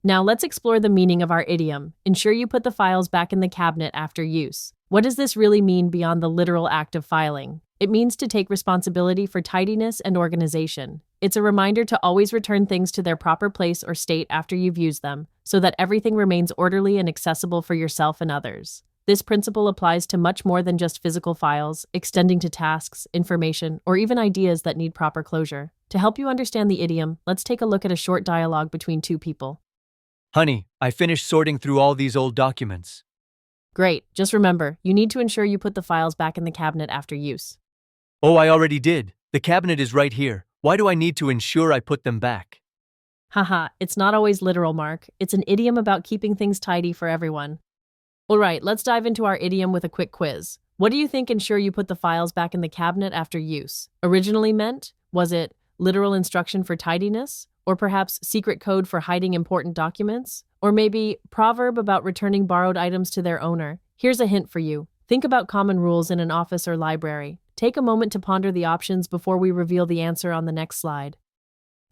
Now let's explore the meaning of our idiom. Ensure you put the files back in the cabinet after use. What does this really mean beyond the literal act of filing? It means to take responsibility for tidiness and organization. It's a reminder to always return things to their proper place or state after you've used them, so that everything remains orderly and accessible for yourself and others. This principle applies to much more than just physical files, extending to tasks, information, or even ideas that need proper closure. To help you understand the idiom, let's take a look at a short dialogue between two people. Honey, I finished sorting through all these old documents. Great. Just remember, you need to ensure you put the files back in the cabinet after use. Oh, I already did. The cabinet is right here. Why do I need to ensure I put them back? Haha, it's not always literal, Mark. It's an idiom about keeping things tidy for everyone. All right, let's dive into our idiom with a quick quiz. What do you think ensure you put the files back in the cabinet after use originally meant? Was it literal instruction for tidiness? Or perhaps secret code for hiding important documents? Or maybe proverb about returning borrowed items to their owner? Here's a hint for you. Think about common rules in an office or library. Take a moment to ponder the options before we reveal the answer on the next slide.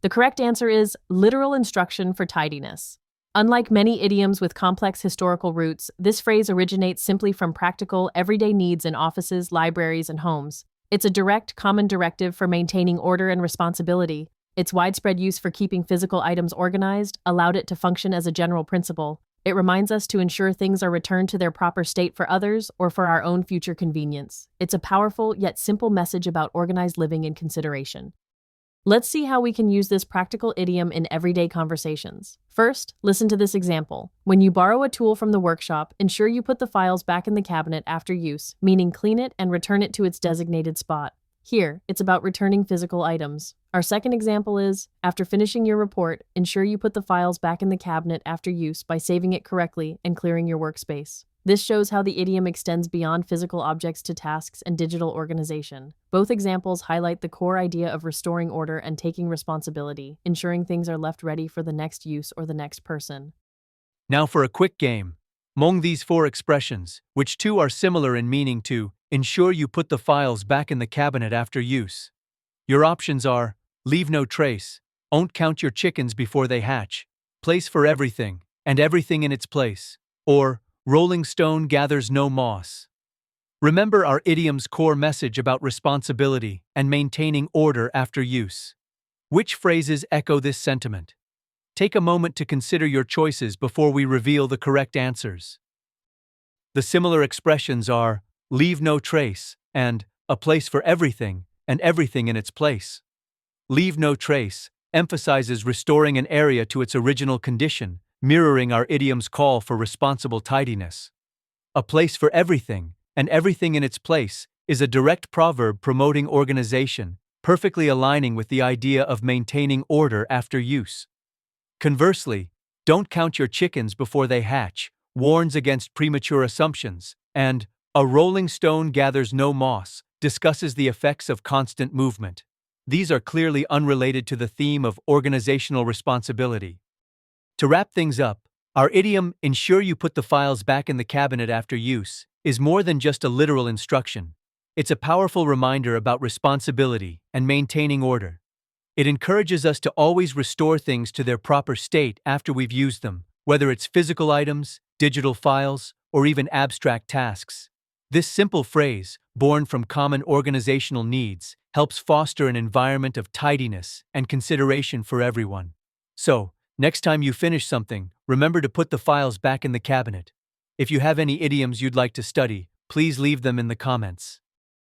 The correct answer is literal instruction for tidiness. Unlike many idioms with complex historical roots, this phrase originates simply from practical, everyday needs in offices, libraries, and homes. It's a direct, common directive for maintaining order and responsibility. Its widespread use for keeping physical items organized allowed it to function as a general principle. It reminds us to ensure things are returned to their proper state for others or for our own future convenience. It's a powerful yet simple message about organized living and consideration. Let's see how we can use this practical idiom in everyday conversations. First, listen to this example. When you borrow a tool from the workshop, ensure you put the files back in the cabinet after use, meaning clean it and return it to its designated spot. Here, it's about returning physical items. Our second example is, after finishing your report, ensure you put the files back in the cabinet after use by saving it correctly and clearing your workspace. This shows how the idiom extends beyond physical objects to tasks and digital organization. Both examples highlight the core idea of restoring order and taking responsibility, ensuring things are left ready for the next use or the next person. Now for a quick game. Among these four expressions, which two are similar in meaning to ensure you put the files back in the cabinet after use? Your options are leave no trace, don't count your chickens before they hatch, place for everything, and everything in its place, or rolling stone gathers no moss. Remember our idiom's core message about responsibility and maintaining order after use. Which phrases echo this sentiment? Take a moment to consider your choices before we reveal the correct answers. The similar expressions are leave no trace and a place for everything and everything in its place. Leave no trace emphasizes restoring an area to its original condition, mirroring our idiom's call for responsible tidiness. A place for everything and everything in its place is a direct proverb promoting organization, perfectly aligning with the idea of maintaining order after use. Conversely, don't count your chickens before they hatch warns against premature assumptions, and a rolling stone gathers no moss discusses the effects of constant movement. These are clearly unrelated to the theme of organizational responsibility. To wrap things up, our idiom, ensure you put the files back in the cabinet after use, is more than just a literal instruction. It's a powerful reminder about responsibility and maintaining order. It encourages us to always restore things to their proper state after we've used them, whether it's physical items, digital files, or even abstract tasks. This simple phrase, born from common organizational needs, helps foster an environment of tidiness and consideration for everyone. So, next time you finish something, remember to put the files back in the cabinet. If you have any idioms you'd like to study, please leave them in the comments.